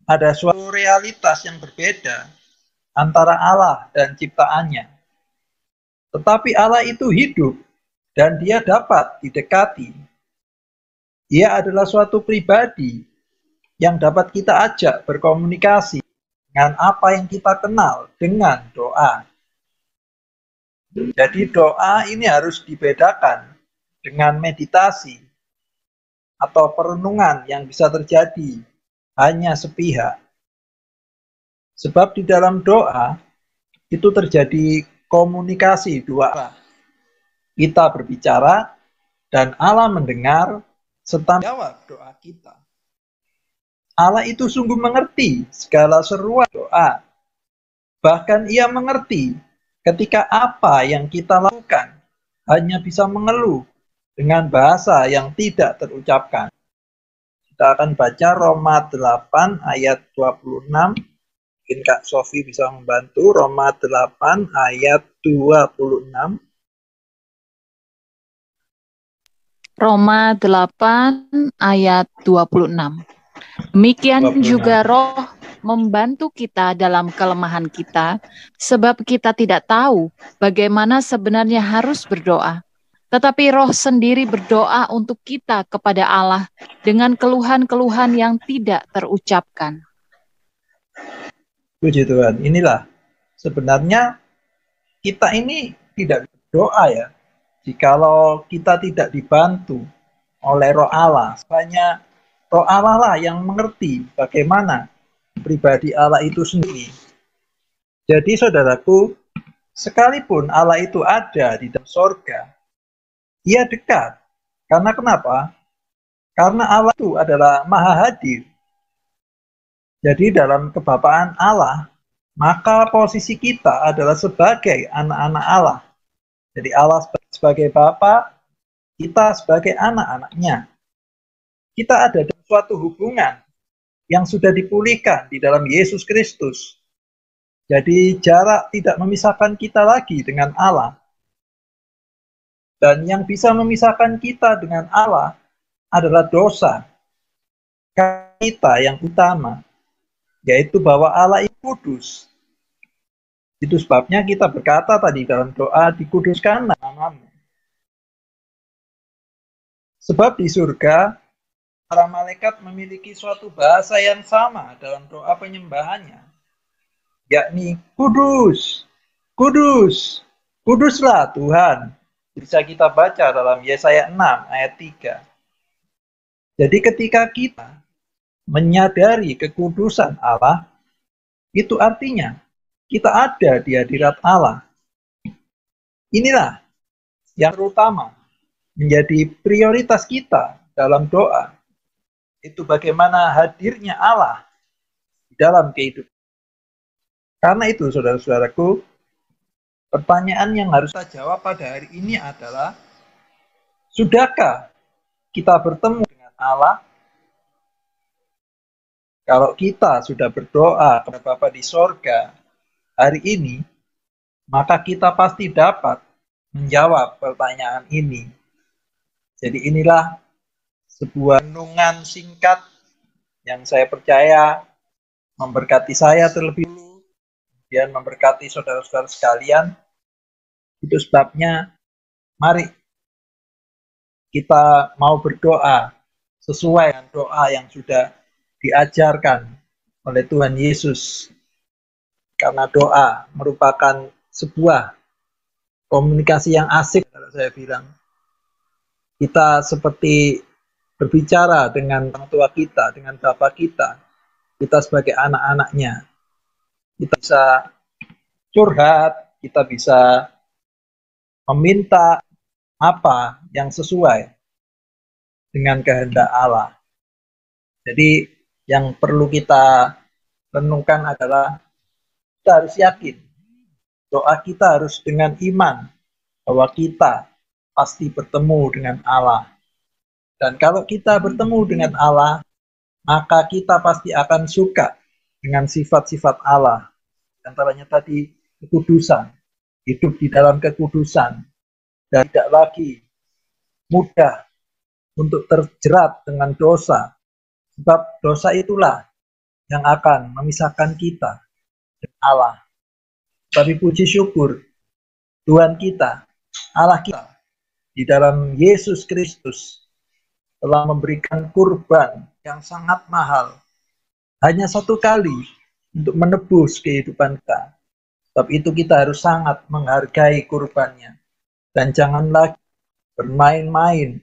Ada suatu realitas yang berbeda antara Allah dan ciptaannya. Tetapi Allah itu hidup dan dia dapat didekati. Ia adalah suatu pribadi yang dapat kita ajak berkomunikasi dengan apa yang kita kenal dengan doa. Jadi doa ini harus dibedakan dengan meditasi atau perenungan yang bisa terjadi hanya sepihak. Sebab di dalam doa itu terjadi komunikasi dua arah. Kita berbicara dan Allah mendengar serta menjawab doa kita. Allah itu sungguh mengerti segala seruan doa. Bahkan ia mengerti ketika apa yang kita lakukan hanya bisa mengeluh dengan bahasa yang tidak terucapkan. Kita akan baca Roma 8 ayat 26. Mungkin Kak Sofi bisa membantu. Roma 8 ayat 26. Roma 8 ayat 26. Demikian 26. juga Roh membantu kita dalam kelemahan kita, sebab kita tidak tahu bagaimana sebenarnya harus berdoa. Tetapi Roh sendiri berdoa untuk kita kepada Allah dengan keluhan-keluhan yang tidak terucapkan. Puji Tuhan. Inilah sebenarnya kita ini tidak berdoa ya, jikalau kita tidak dibantu oleh Roh Allah. Hanya Roh Allah lah yang mengerti bagaimana pribadi Allah itu sendiri. Jadi saudaraku, sekalipun Allah itu ada di dalam sorga, ia dekat. Karena kenapa? Karena Allah itu adalah maha hadir. Jadi dalam kebapaan Allah, maka posisi kita adalah sebagai anak-anak Allah. Jadi Allah sebagai Bapa, kita sebagai anak-anaknya. Kita ada dalam suatu hubungan yang sudah dipulihkan di dalam Yesus Kristus. Jadi jarak tidak memisahkan kita lagi dengan Allah. Dan yang bisa memisahkan kita dengan Allah adalah dosa kita yang utama, yaitu bahwa Allah itu kudus. Itu sebabnya kita berkata tadi dalam doa, dikuduskanlah namamu. Sebab di surga, para malaikat memiliki suatu bahasa yang sama dalam doa penyembahannya, yakni kudus, kudus, kuduslah Tuhan. Bisa kita baca dalam Yesaya 6 ayat 3. Jadi ketika kita menyadari kekudusan Allah, itu artinya kita ada di hadirat Allah. Inilah yang terutama menjadi prioritas kita dalam doa. Itu bagaimana hadirnya Allah di dalam kehidupan. Karena itu saudara-saudaraku, pertanyaan yang harus kita jawab pada hari ini adalah, sudahkah kita bertemu dengan Allah? Kalau kita sudah berdoa kepada Bapa di sorga hari ini, maka kita pasti dapat menjawab pertanyaan ini. Jadi inilah sebuah renungan singkat yang saya percaya memberkati saya terlebih dulu, kemudian memberkati saudara-saudara sekalian. Itu sebabnya mari kita mau berdoa sesuai dengan doa yang sudah diajarkan oleh Tuhan Yesus. Karena doa merupakan sebuah komunikasi yang asik, kalau saya bilang. Kita seperti berbicara dengan orang tua kita, dengan Bapa kita. Kita sebagai anak-anaknya. Kita bisa curhat, kita bisa meminta apa yang sesuai dengan kehendak Allah. Jadi yang perlu kita renungkan adalah kita harus yakin, doa kita harus dengan iman bahwa kita pasti bertemu dengan Allah. Dan kalau kita bertemu dengan Allah, maka kita pasti akan suka dengan sifat-sifat Allah. Antaranya tadi kekudusan, hidup di dalam kekudusan, dan tidak lagi mudah untuk terjerat dengan dosa, sebab dosa itulah yang akan memisahkan kita dengan Allah. Tapi puji syukur, Tuhan kita, Allah kita, di dalam Yesus Kristus telah memberikan kurban yang sangat mahal, hanya satu kali untuk menebus kehidupan kita. Sebab itu kita harus sangat menghargai kurbannya. Dan jangan lagi bermain-main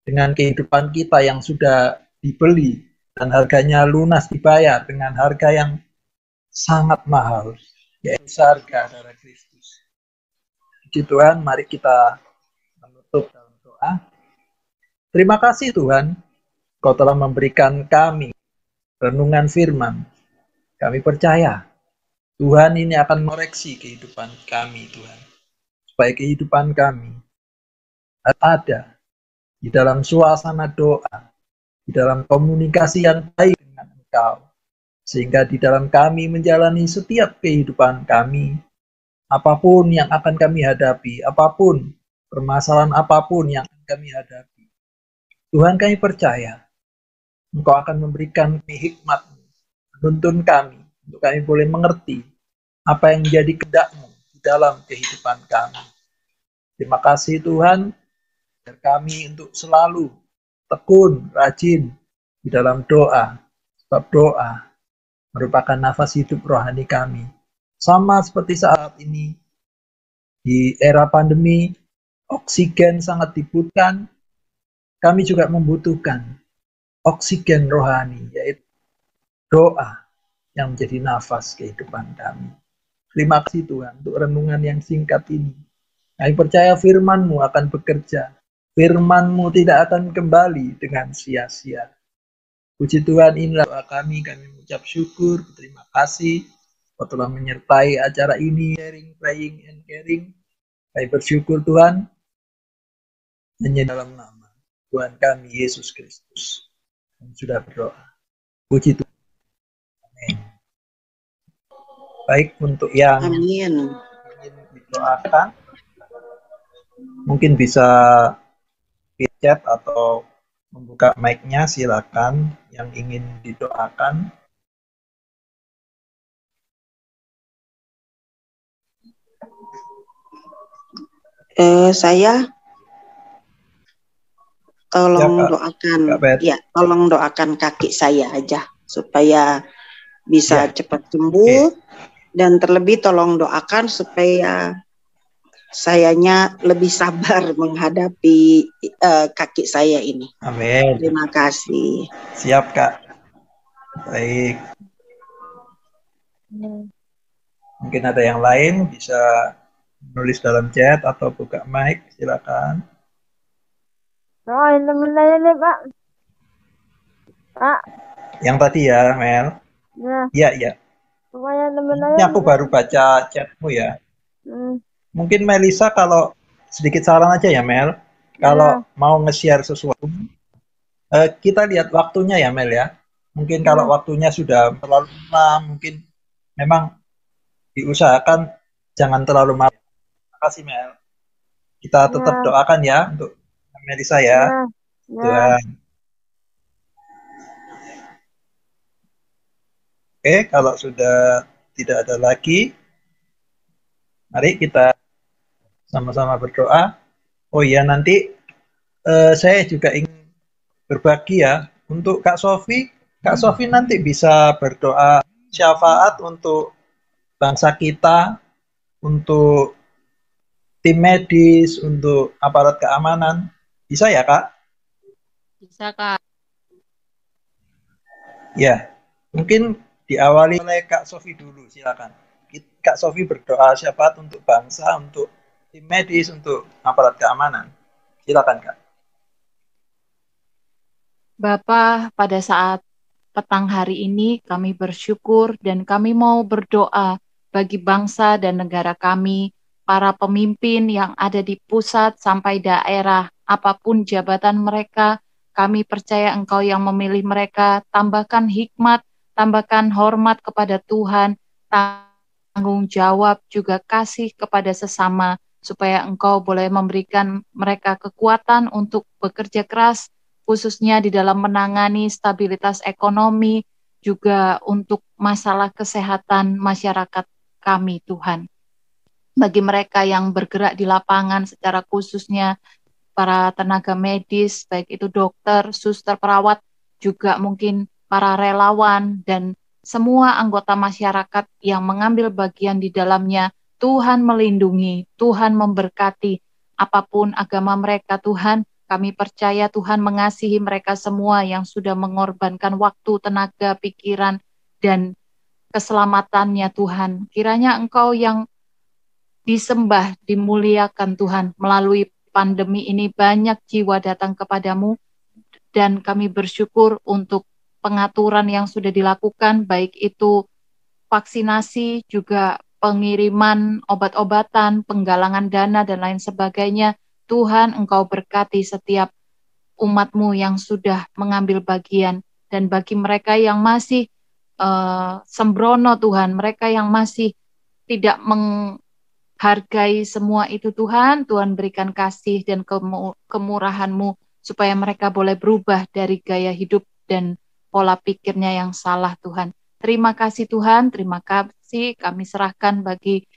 dengan kehidupan kita yang sudah dibeli dan harganya lunas dibayar dengan harga yang sangat mahal, yaitu seharga darah Kristus. Puji Tuhan, mari kita menutup dalam doa. Terima kasih Tuhan, Kau telah memberikan kami renungan firman. Kami percaya Tuhan ini akan mengoreksi kehidupan kami, Tuhan. Supaya kehidupan kami ada di dalam suasana doa, di dalam komunikasi yang baik dengan Engkau. Sehingga di dalam kami menjalani setiap kehidupan kami, apapun yang akan kami hadapi, apapun permasalahan apapun yang akan kami hadapi, Tuhan kami percaya Engkau akan memberikan hikmat-Mu, menuntun kami, untuk kami boleh mengerti apa yang menjadi kehendak-Mu di dalam kehidupan kami. Terima kasih Tuhan, agar kami untuk selalu tekun, rajin di dalam doa, sebab doa merupakan nafas hidup rohani kami. Sama seperti saat ini, di era pandemi, oksigen sangat dibutuhkan, kami juga membutuhkan oksigen rohani, yaitu doa yang menjadi nafas kehidupan kami. Terima kasih Tuhan untuk renungan yang singkat ini. Kami percaya firman-Mu akan bekerja. Firman-Mu tidak akan kembali dengan sia-sia. Puji Tuhan, inilah doa kami mengucap syukur, terima kasih Kau telah menyertai acara ini, sharing, praying, and caring. Kami bersyukur Tuhan, hanya dalam nama Tuhan kami Yesus Kristus. Kami sudah berdoa. Puji Tuhan. Amin. Baik, untuk yang ingin didoakan, mungkin bisa di chat atau membuka mic-nya, silakan yang ingin didoakan. Saya tolong Ya, Kak. doakan, Kak Bet. ya tolong doakan kaki saya aja supaya bisa Ya. cepat sembuh, dan terlebih tolong doakan supaya sayanya lebih sabar menghadapi kaki saya ini. Amin. Terima kasih. Siap Kak. Baik. Mungkin ada yang lain bisa nulis dalam chat atau buka mic, silakan. Doain temen saya nih Pak. Pak. Yang tadi ya, Mel. Ya. Iya. Supaya temen Ini saya. aku baru baca chatmu ya. Mungkin Melisa kalau sedikit saran aja ya Mel. Kalau mau nge-share sesuatu, kita lihat waktunya ya Mel ya. Mungkin kalau waktunya sudah terlalu lama, mungkin memang diusahakan jangan terlalu malam. Terima kasih Mel. Kita tetap doakan ya untuk Melisa ya. Tuhan. Oke, kalau sudah tidak ada lagi, mari kita sama-sama berdoa. Oh iya, nanti saya juga ingin berbagi ya untuk Kak Sofi. Kak Sofi nanti bisa berdoa syafaat untuk bangsa kita, untuk tim medis, untuk aparat keamanan. Bisa ya Kak? Bisa Kak. Ya, mungkin diawali oleh Kak Sofi dulu, silakan. Kak Sofi berdoa syafaat untuk bangsa, untuk tim medis, untuk aparat keamanan. Silakan Kak. Bapa, pada saat petang hari ini kami bersyukur dan kami mau berdoa bagi bangsa dan negara kami, para pemimpin yang ada di pusat sampai daerah, apapun jabatan mereka, kami percaya Engkau yang memilih mereka, tambahkan hikmat, tambahkan hormat kepada Tuhan, tanggung jawab juga kasih kepada sesama, supaya Engkau boleh memberikan mereka kekuatan untuk bekerja keras, khususnya di dalam menangani stabilitas ekonomi, juga untuk masalah kesehatan masyarakat kami, Tuhan. Bagi mereka yang bergerak di lapangan secara khususnya para tenaga medis, baik itu dokter, suster, perawat, juga mungkin para relawan dan semua anggota masyarakat yang mengambil bagian di dalamnya, Tuhan melindungi, Tuhan memberkati apapun agama mereka, Tuhan. Kami percaya Tuhan mengasihi mereka semua yang sudah mengorbankan waktu, tenaga, pikiran, dan keselamatannya, Tuhan. Kiranya Engkau yang disembah, dimuliakan, Tuhan. Melalui pandemi ini banyak jiwa datang kepadamu, dan kami bersyukur untuk pengaturan yang sudah dilakukan, baik itu vaksinasi, juga pengiriman obat-obatan, penggalangan dana, dan lain sebagainya. Tuhan, Engkau berkati setiap umat-Mu yang sudah mengambil bagian, dan bagi mereka yang masih sembrono, Tuhan, mereka yang masih tidak menghargai semua itu, Tuhan, Tuhan berikan kasih dan kemurahan-Mu, supaya mereka boleh berubah dari gaya hidup dan pola pikirnya yang salah, Tuhan. Terima kasih Tuhan, terima kasih, kami serahkan bagi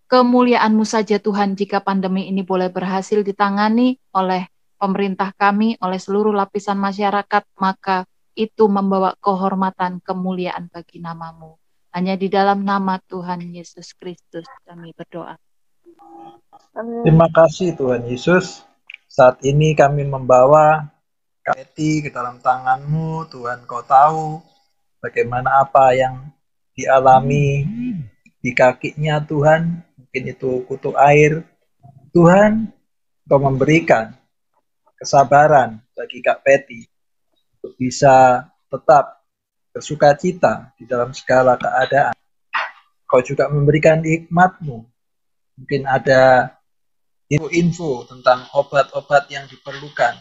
kemuliaan-Mu saja Tuhan, jika pandemi ini boleh berhasil ditangani oleh pemerintah kami, oleh seluruh lapisan masyarakat, maka itu membawa kehormatan, kemuliaan bagi nama-Mu. Hanya di dalam nama Tuhan Yesus Kristus kami berdoa. Terima kasih Tuhan Yesus. Saat ini kami membawa Kak Eti ke dalam tangan-Mu, Tuhan. Kau tahu bagaimana apa yang dialami di kakinya, Tuhan. Mungkin itu kutu air. Tuhan, Kau memberikan kesabaran bagi Kak Peti untuk bisa tetap bersuka cita di dalam segala keadaan. Kau juga memberikan hikmat-Mu. Mungkin ada info tentang obat-obat yang diperlukan,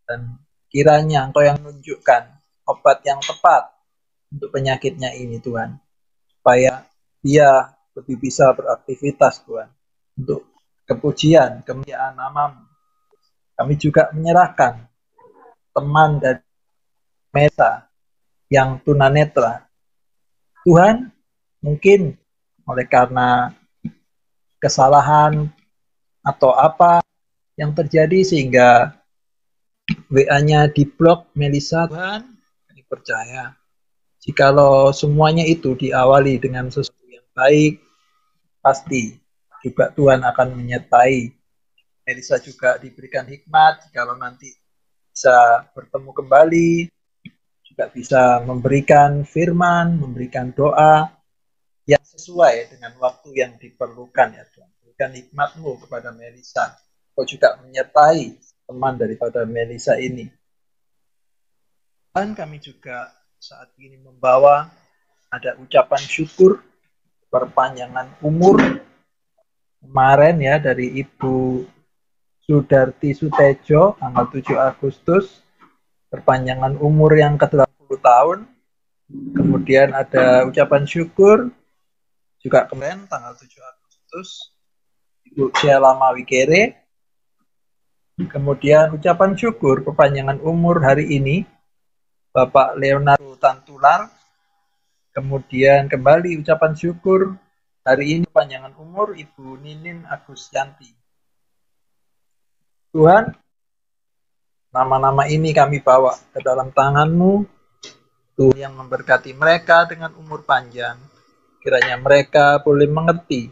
dan kiranya Engkau yang menunjukkan obat yang tepat untuk penyakitnya ini, Tuhan, supaya dia lebih bisa beraktivitas, Tuhan, untuk kepujian, kemuliaan nama-Mu. Kami juga menyerahkan teman dari Mesa yang tunanetra. Tuhan, mungkin oleh karena kesalahan atau apa yang terjadi sehingga WA-nya diblok Melisa, Tuhan, kami percaya jikalau semuanya itu diawali dengan sesuatu yang baik, pasti juga Tuhan akan menyertai Melisa, juga diberikan hikmat jikalau nanti bisa bertemu kembali, juga bisa memberikan firman, memberikan doa yang sesuai dengan waktu yang diperlukan, ya Tuhan. Berikan hikmat-Mu kepada Melisa. Kau juga menyertai teman daripada Melisa ini. Dan kami juga saat ini membawa ada ucapan syukur, perpanjangan umur kemarin ya dari Ibu Sudarti Sutejo tanggal 7 Agustus, perpanjangan umur yang ke-80 tahun. Kemudian ada ucapan syukur juga kemarin tanggal 7 Agustus Ibu Sheila Mawikere. Kemudian ucapan syukur perpanjangan umur hari ini Bapak Leonardo Tantular. Kemudian kembali ucapan syukur hari ini perpanjangan umur Ibu Ninin Agusyanti. Tuhan, nama-nama ini kami bawa ke dalam tangan-Mu, Tuhan, yang memberkati mereka dengan umur panjang. Kiranya mereka boleh mengerti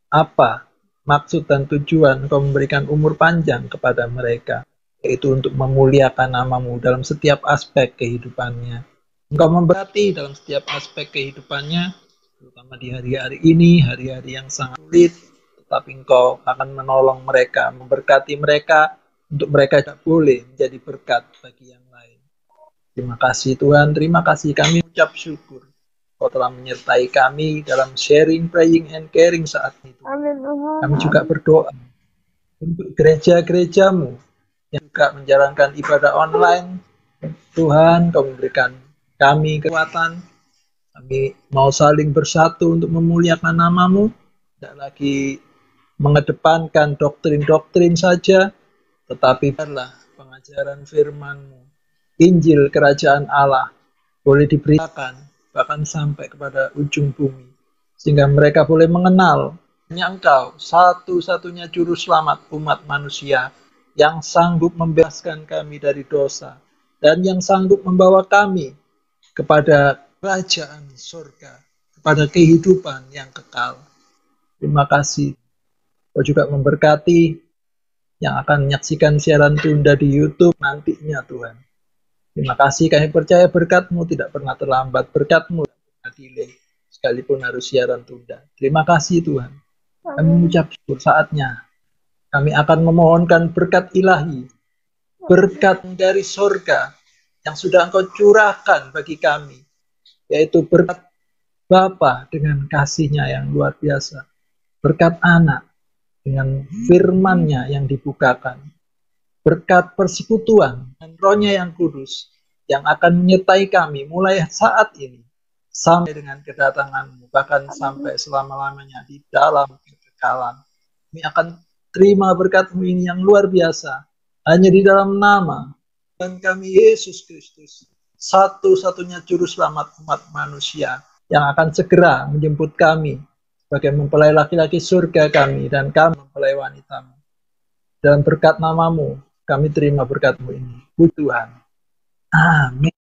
apa maksud dan tujuan Engkau memberikan umur panjang kepada mereka, yaitu untuk memuliakan nama-Mu dalam setiap aspek kehidupannya. Engkau memberkati dalam setiap aspek kehidupannya, terutama di hari-hari ini, hari-hari yang sangat sulit, tetapi Engkau akan menolong mereka, memberkati mereka, untuk mereka tidak boleh menjadi berkat bagi yang lain. Terima kasih Tuhan, terima kasih, kami ucap syukur Kau telah menyertai kami dalam sharing, praying, and caring saat itu. Kami juga berdoa untuk gereja-gereja-Mu yang juga menjalankan ibadah online. Tuhan, Kau memberikan kami kekuatan. Kami mau saling bersatu untuk memuliakan nama-Mu. Tidak lagi mengedepankan doktrin-doktrin saja, tetapi biarlah pengajaran firman-Mu, Injil Kerajaan Allah, boleh diberitakan bahkan sampai kepada ujung bumi, sehingga mereka boleh mengenal hanya Engkau, satu-satunya juru selamat umat manusia, yang sanggup membebaskan kami dari dosa, dan yang sanggup membawa kami kepada kerajaan surga, kepada kehidupan yang kekal. Terima kasih. Kau juga memberkati yang akan menyaksikan siaran tunda di YouTube nantinya, Tuhan. Terima kasih, kami percaya berkat-Mu tidak pernah terlambat, berkat-Mu tidak pernah delay, sekalipun harus siaran tunda. Terima kasih, Tuhan. Kami mengucap syukur, saatnya kami akan memohonkan berkat ilahi, berkat dari surga yang sudah Engkau curahkan bagi kami, yaitu berkat Bapa dengan kasih-Nya yang luar biasa, berkat Anak dengan firman-Nya yang dibukakan, berkat persekutuan dan Roh-Nya yang kudus yang akan menyertai kami mulai saat ini sampai dengan kedatangan-Mu, bahkan sampai selama-lamanya di dalam kekekalan. Kami akan terima berkat-Mu ini yang luar biasa hanya di dalam nama Tuhan kami Yesus Kristus, satu-satunya juru selamat umat manusia, yang akan segera menjemput kami sebagai mempelai laki-laki surga kami, dan kami mempelai wanita-Mu. Dalam berkat nama-Mu, kami terima berkat-Mu ini. Puji Tuhan. Amin.